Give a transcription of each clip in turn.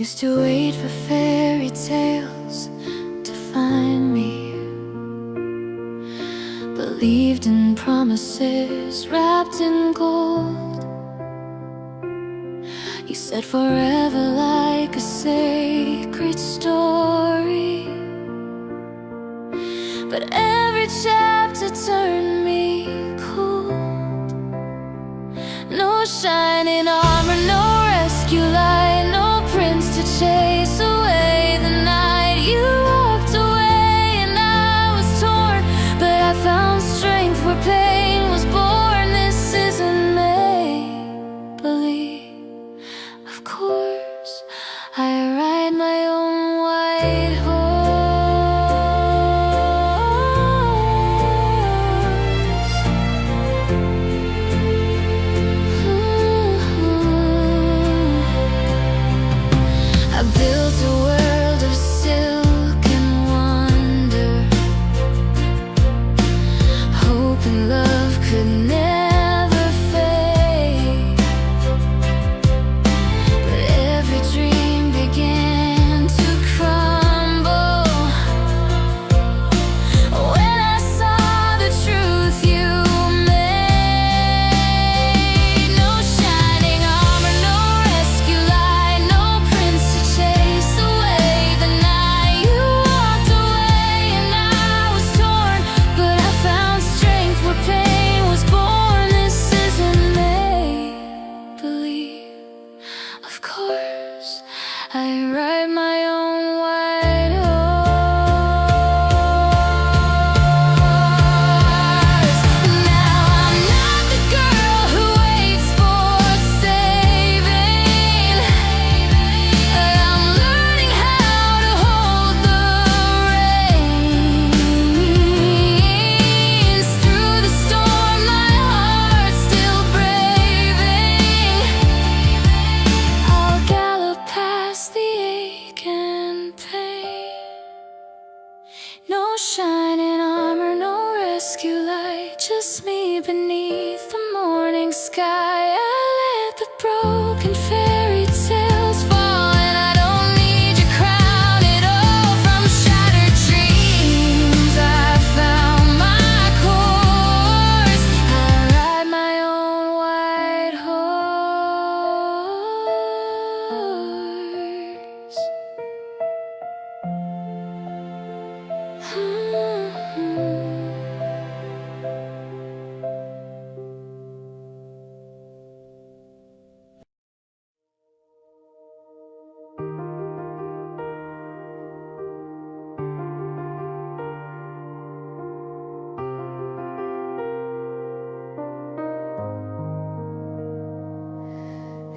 Used to wait for fairy tales to find me. Believed in promises wrapped in gold. You said forever like a sacred story, but every chapter turned me cold. No shining armor, no rescue light, no prince to chase away the night. You walked away and I was torn, but I found strength where pain was born. This isn't make-believe. Of course, I ride my own white horse. I built a world of silk and wonder, hoping love could never fade. But every dream began to crumble when I saw the truth you made. No shining armor, no rescue light, no prince to chase away the night. You walked away and I was torn, but I found strength where pain was born. This isn't make-believe. Of course, I ride my own white horse. Now I'm not the girl who waits for saving. I'm learning how to hold the reins. Through the storm, my heart's still braving. I'll gallop past the ache and pain. No shining armor, no rescue light, just me beneath the morning sky. I let the broken fairy tales fall, and I don't need your crown at all. From shattered dreams, I found my course. I ride my own white horse.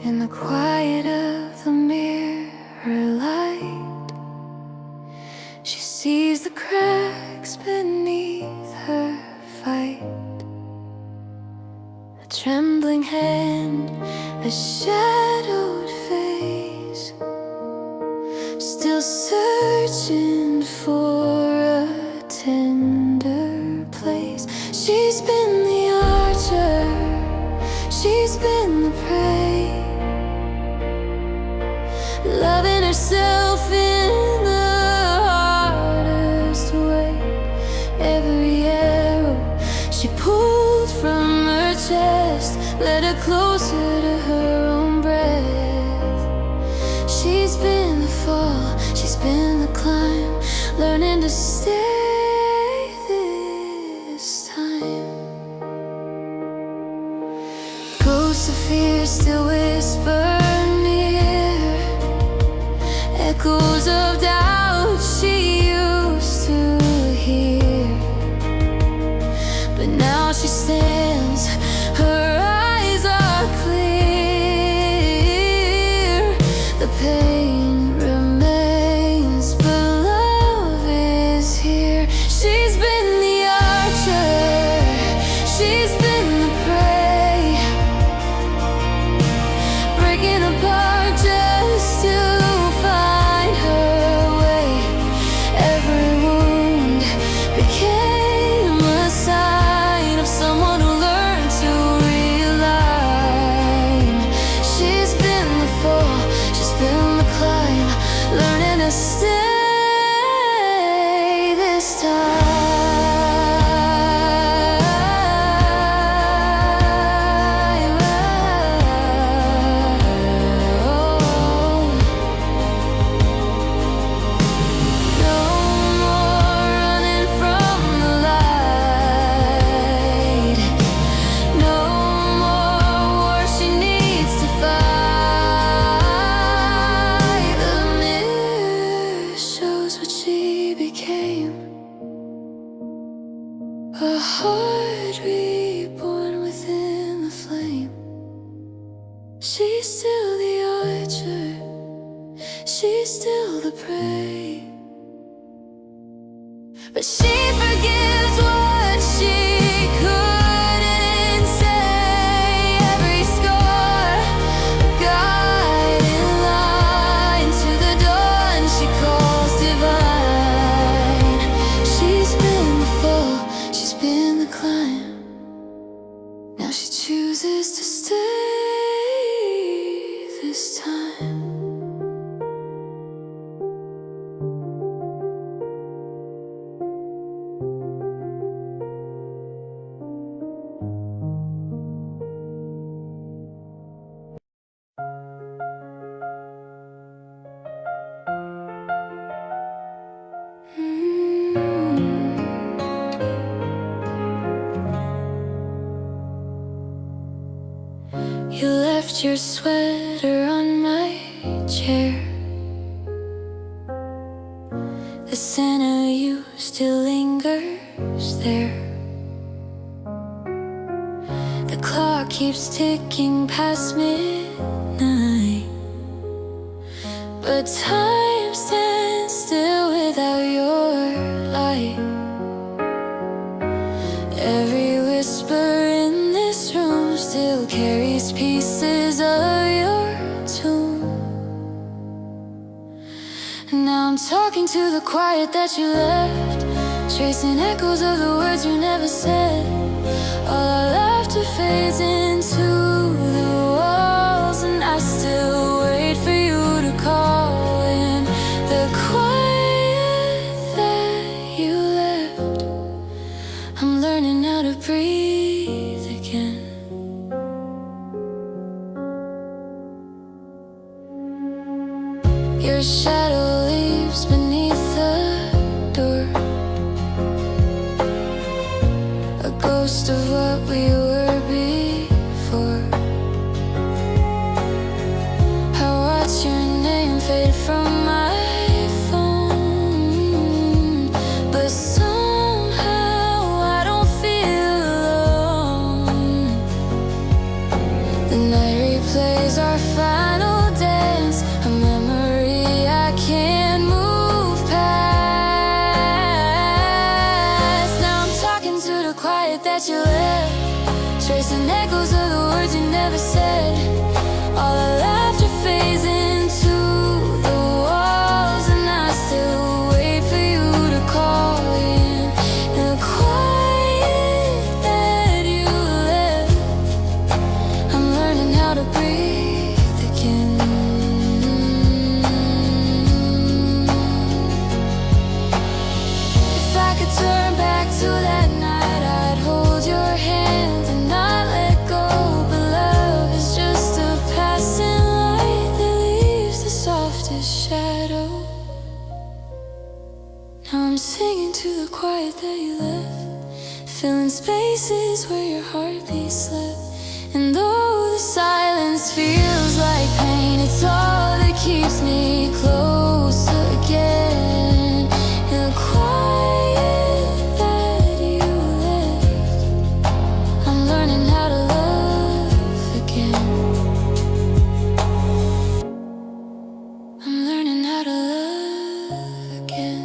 In the quiet of the mirror light, she sees the cracks beneath her fight. A trembling hand, a shadowed face, still searching for a tender place. She's been the archer, she's been the prey, loving herself in the hardest way. Every arrow she pulled from her chest led her closer to her own breath. She's been the fall, she's been the climb, learning to stay this time. Ghosts of fear still whisper near, echoes of doubt she used to hear. But now she stands, her eyes are clear. The pain remains, but love is here. She's been the archer, she's been the prey, breaking apart just to find her way. Every wound, that's what she became. A heart reborn within the flame. She's still the archer, she's still the prey, but she forgives what she couldn't say. Every scar, a guiding line to the dawn she calls divine. She's been the fall, she's been the climb. Now she chooses to stay this time. You left your sweater on my chair. The scent of you still lingers there. The clock keeps ticking past midnight, but time stands still without your light. Every whisper in this room still carries pieces of your tune. Now I'm talking to the quiet that you left, tracing echoes of the words you never said. All our laughter fades into the walls, and I still wait for you to call in the quiet that you left. I'm learning how to breathe again. Your shadow leaves beneath the door, a ghost of what we were before. I watch your name fade from my phone, but somehow I don't feel alone. The night replays our final dance, a memory I can't move past. Now I'm talking to the quiet that you left, tracing echoes of the words you never said. All our laughter fades into the walls, and I still wait for you to call in the quiet that you left. I'm learning how to breathe again. If I could turn back to that night, I'd hold your hand and not let go. But love is just a passing light that leaves the softest shadow. Now I'm singing to the quiet that you left, filling spaces where your heartbeat slept. And though the silence feels like pain, it's all that keeps me close again. In the quiet that you left, I'm learning how to love again. I'm learning how to love again.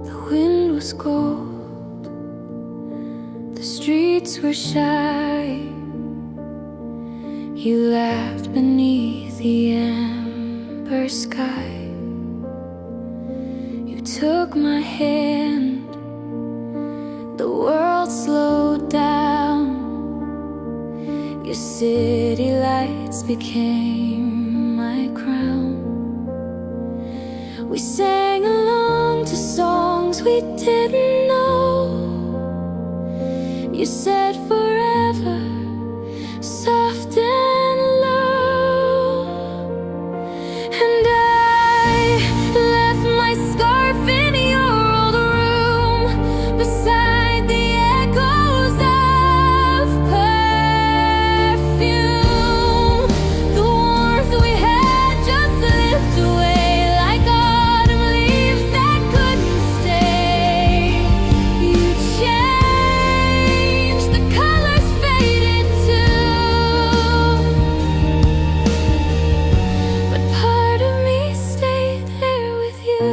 The wind was cold, the streets were shy. You laughed beneath the amber sky. You took my hand, the world slowed down. Your city lights became my crown. We sang along to songs we didn't know. You said forever, soft and low. And I left my scarf in your old room, beside the echoes of perfume. The warmth we had just slipped away like autumn leaves that couldn't stay. You changed, the colors faded too, but part of me stayed there with you.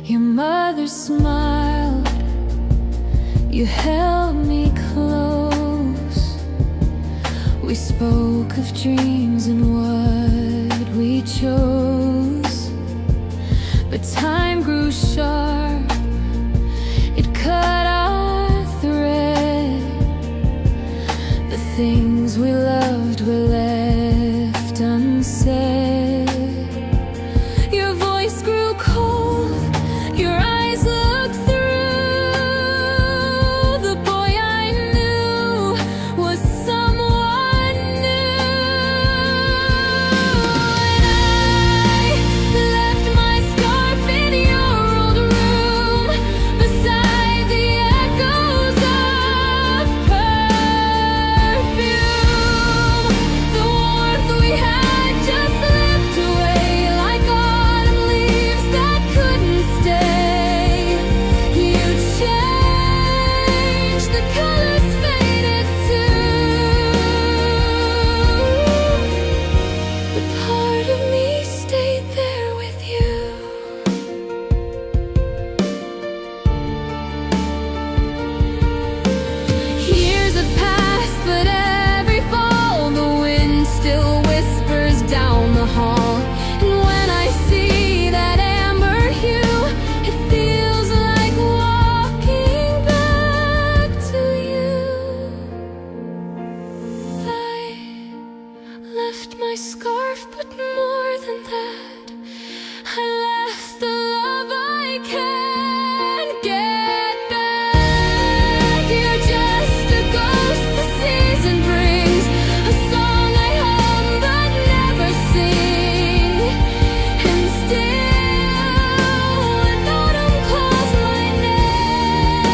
Your mother smiled, you held me close. We spoke of dreams and what we chose. But time grew sharp, it cut our thread. The things we loved were left unsaid. Your voice grew cold, your eyes looked through. The boy I knew was someone new. And I left my scarf in your old room, beside the echoes of perfume. The warmth we had just slipped away like autumn leaves that couldn't stay. You changed, the colors faded too, but part of me stayed there with you. Years have passed, but every fall the wind still whispers down the hall. And when I see that amber hue, it feels like walking back to you. I left my scarf, but more than that, I left the love I can't get back. You're just a ghost the season brings, a song I hum but never sing. And still, when autumn calls my name,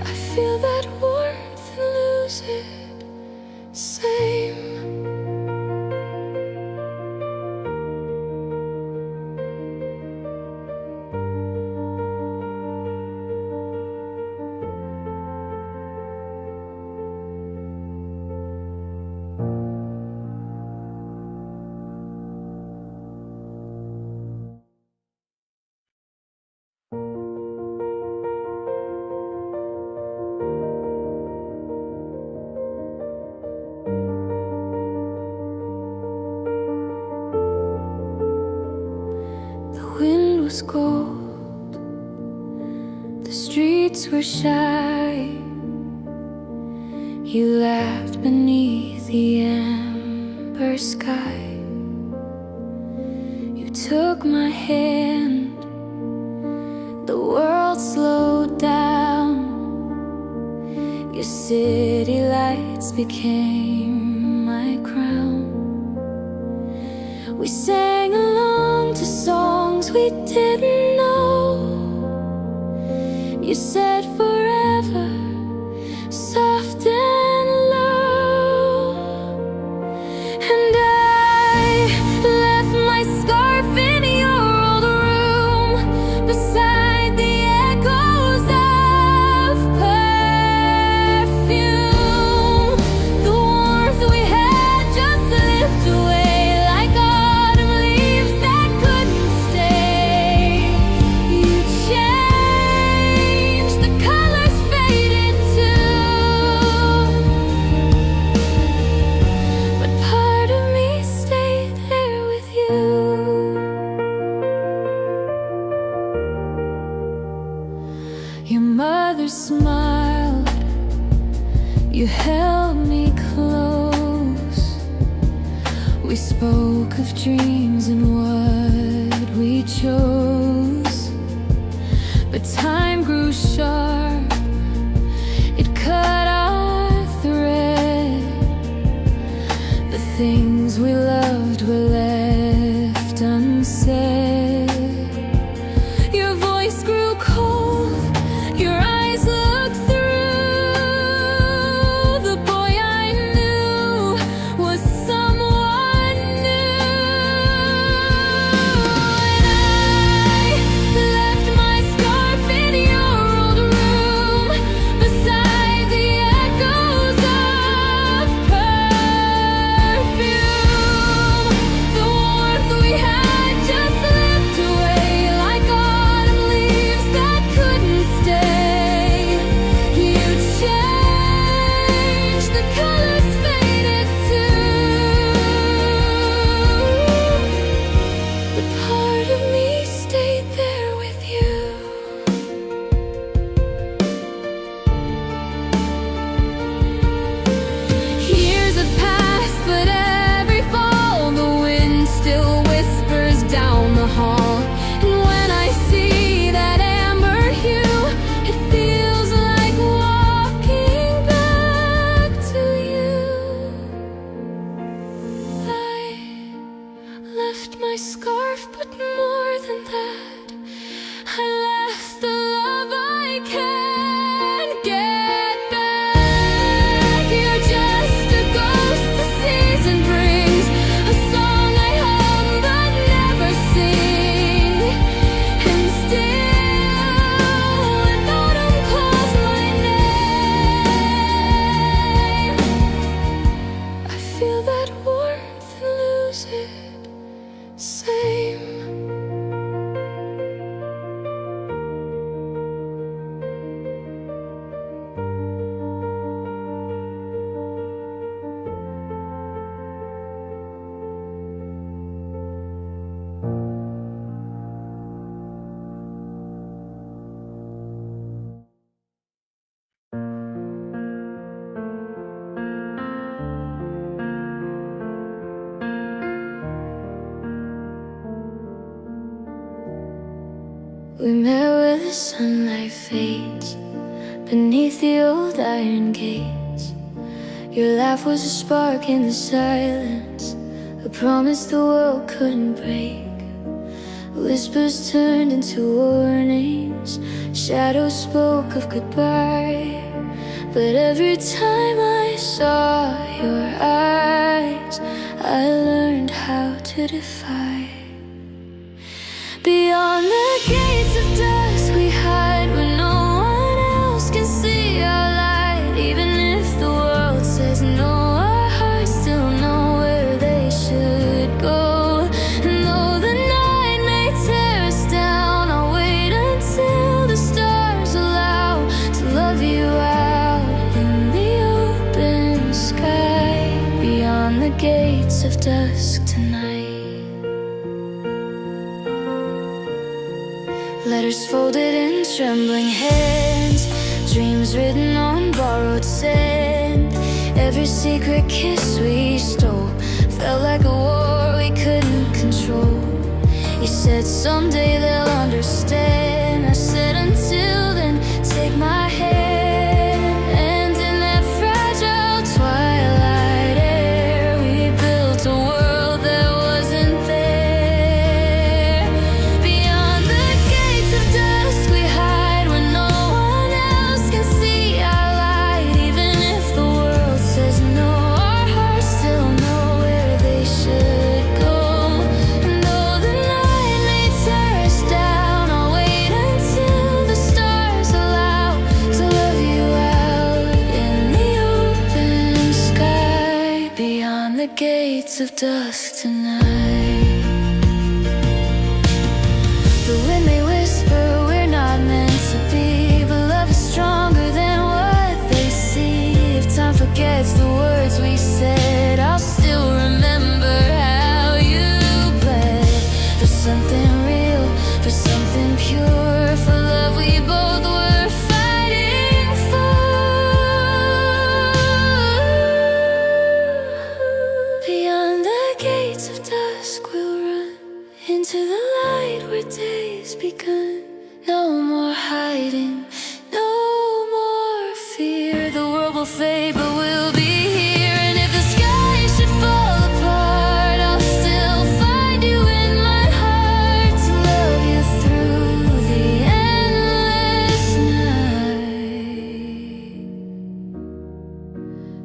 I feel that warmth and lose it. Same. The wind was cold, the streets were shy. You laughed beneath the amber sky. You took my hand, the world slowed down. Your city lights became my crown. We sang along to songs we didn't know. You said forever, soft and low. And I left my scarf in your old room, beside the echoes of perfume. The warmth we had just slipped away like autumn leaves that couldn't stay. You changed, the colors faded too, but part of me stayed there with you. Your mother smiled, you held me close. We spoke of dreams and what we chose, but time grew sharp. It cut our thread. The things we loved were left unsaid. Your voice grew cold, your eyes looked through. The boy I knew was someone new. And I left my scarf in your old room, beside the echoes of perfume. The warmth we had just slipped away like autumn leaves that couldn't stay. You changed, the colors faded too, but part of me stayed there with you. Years have passed, but every fall the wind still whispers down the hall. And when I see that amber hue, it feels like walking back to you. I left my scarf, but more than that, I left the love I can't get back. You're just a ghost the season brings, a song I hum but never sing. And still, when autumn calls my name, I feel that warmth and lose it. Same. We met where the sunlight fades beneath the old iron gates. Your laugh was a spark in the silence, a promise the world couldn't break. Whispers turned into warnings, shadows spoke of goodbye. But every time I saw your eyes, I learned how to defy. Beyond the gates of dusk we hide, where no one else can see our light. Even if the world says no, our hearts still know where they should go. And though the night may tear us down, I'll wait until the stars allow to love you out in the open sky. Beyond the gates of dusk tonight. Letters folded in trembling hands, dreams written on borrowed sand. Every secret kiss we stole felt like a war we couldn't control. You said someday they'll understand. I said until then, take my hand. And in that fragile twilight air, we built a world that wasn't there. Beyond the gates of dusk we hide, where no one else can see our light. Even if the world says no, our hearts still know where they should go. And though the night may tear us down, I'll wait until the stars allow to love you out in the open sky. Beyond the gates of dusk tonight. The wind may whisper we're not meant to be, but love is stronger than what they see. If time forgets the words we said, I'll still remember how you bled. For something real, for something pure, for love we both were fighting for. Beyond the gates of dusk begun. No more hiding, no more fear. The world will fade, but we'll be here. And if the sky should fall apart, I'll still find you in my heart to love you through the endless night,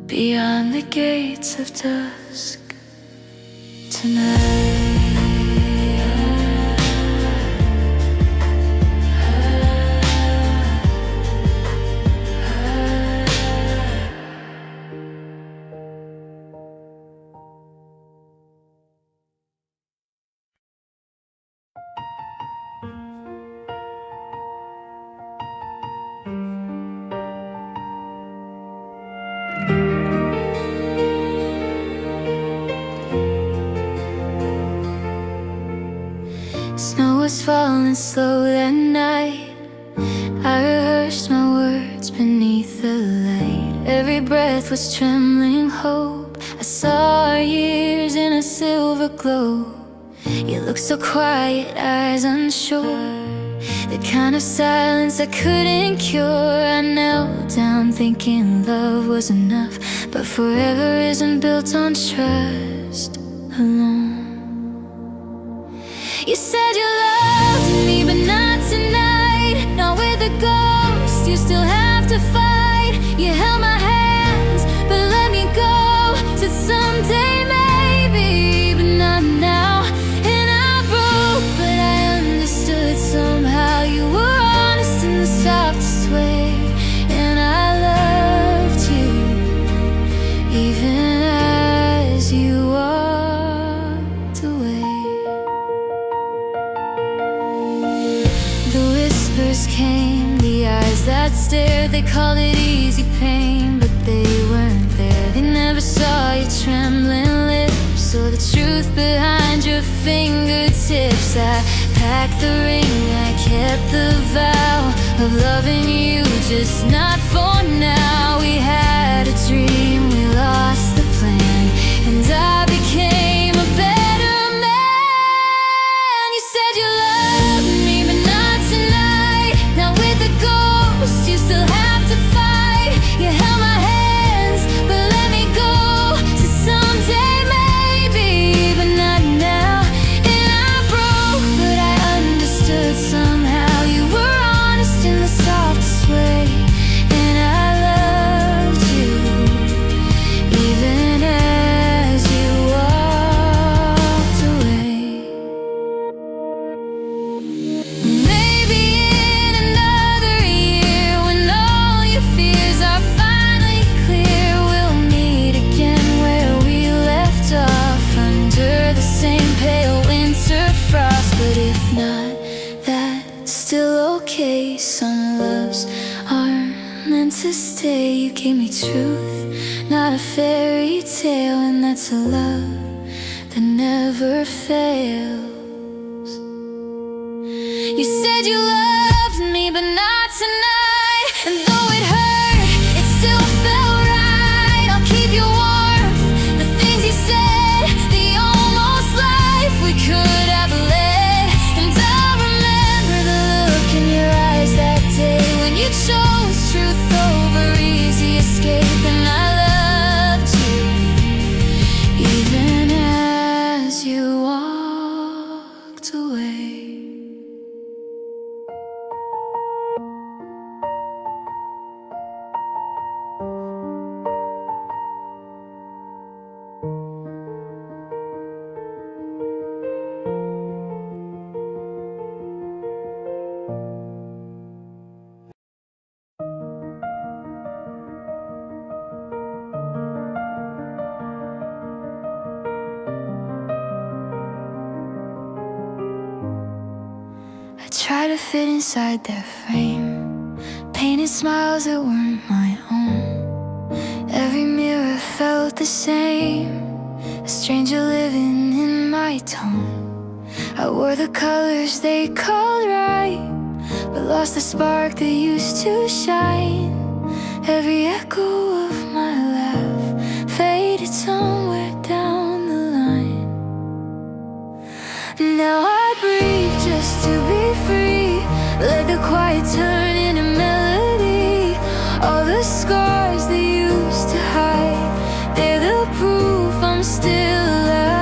beyond the gates of dusk tonight. Snow was falling slow that night. I rehearsed my words beneath the light. Every breath was trembling hope. I saw our years in a silver glow. You looked so quiet, eyes unsure, the kind of silence I couldn't cure. I knelt down thinking love was enough, but forever isn't built on trust alone. You said you loved me, but not tonight. Not with a ghost, you still have to fight. You held my hands, but let me go. Said someday maybe, but not now. And I broke, but I understood somehow. You were honest in the softest way, and I loved you, even as you walked away. The whispers came, the eyes that stared. They called it easy pain, but they weren't there. They never saw your trembling lips or the truth behind your fingertips. I packed the ring, I kept the vow of loving you, just not for now. We had a dream, we lost the plan, and I became a better man. You said you loved me, but not tonight. Now with the ghost, you still have to fight. You held my hands, but let me go. So someday maybe, but not now. And I broke, but I understood somehow. You were honest in the softest way, and I loved you, even as you walked away. Maybe in another year, when all your fears are finally clear, we'll meet again where we left off, under the same pale winter frost. But if not, that's still okay. Some loves aren't meant to stay. You gave me truth, not a fairy tale, and that's a love that never fails. You said you loved me, but not tonight. And though it hurt, it still felt right. I'll keep you warm, the things you said, the almost life we could have led. And I'll remember the look in your eyes that day when you chose truth over easy escape. And I loved you, even as you walked away. I tried to fit inside their frame, painted smiles that weren't my own. Every mirror felt the same, a stranger living in my tone. I wore the colors they called right, but lost the spark that used to shine. Every echo of my laugh faded somewhere down the line. Now I breathe just to be free. Let the quiet turn into melody. All the scars they used to hide, they're the proof I'm still alive.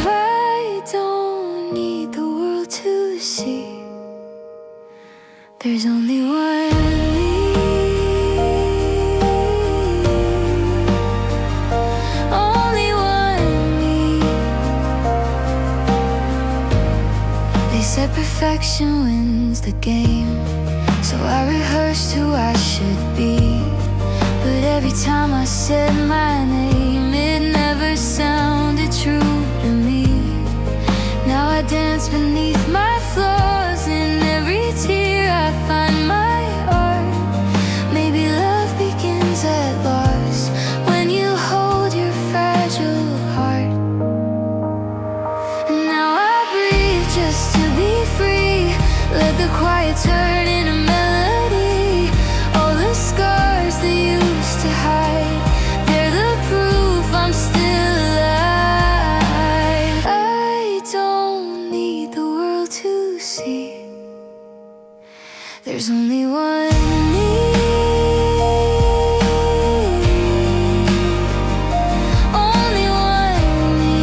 I don't need the world to see there's only one me. Only one me. They said perfection wins the game, so I rehearsed who I should be. But every time I said my name, it never sounded true to me. Now I dance beneath my flaws, in every tear I find my art. Maybe love begins at loss, when you hold your fragile heart. And now I breathe just to be free. Let the quiet turn into melody. All the scars they used to hide, they're the proof I'm still alive. I don't need the world to see there's only one me. Only one me.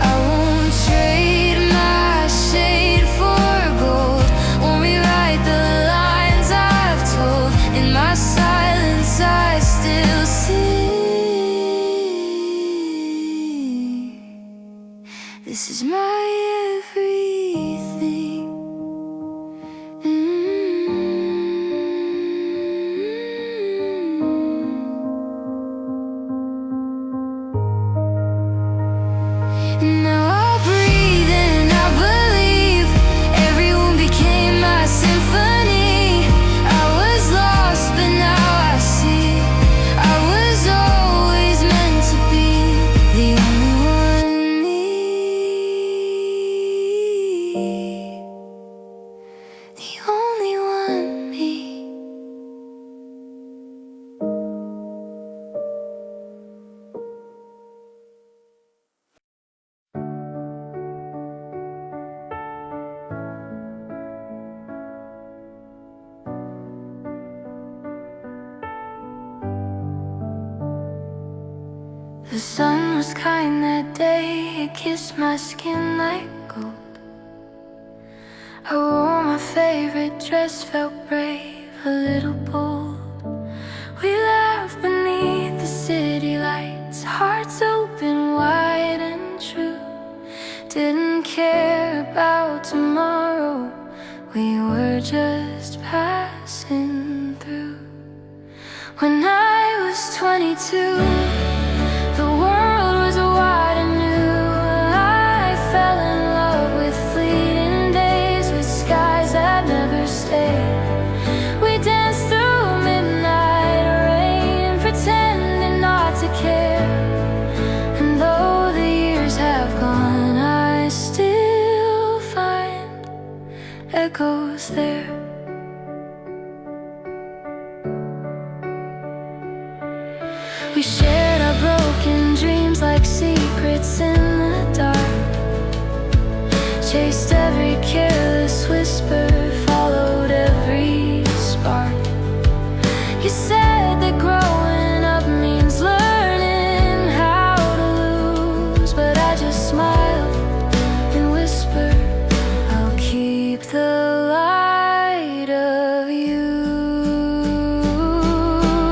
I won't trade my shade for gold, won't rewrite the lines I've told. In my silence I still sing. This is my everything. And now I breathe and I believe every wound became my symphony. I was lost, but now I see I was always meant to be the only one me. The only one me. The sun was kind that day, it kissed my skin like gold. I wore my favorite dress, felt brave, a little bold. We laughed beneath the city lights, hearts open wide and true. Didn't care about tomorrow, we were just passing through. When I was 22, the world was wide and new. I fell in love with fleeting days, with skies that never stayed. We danced through midnight rain, pretending not to care. And though the years have gone, I still find echoes there. We shared our broken dreams like secrets in the dark, chased every careless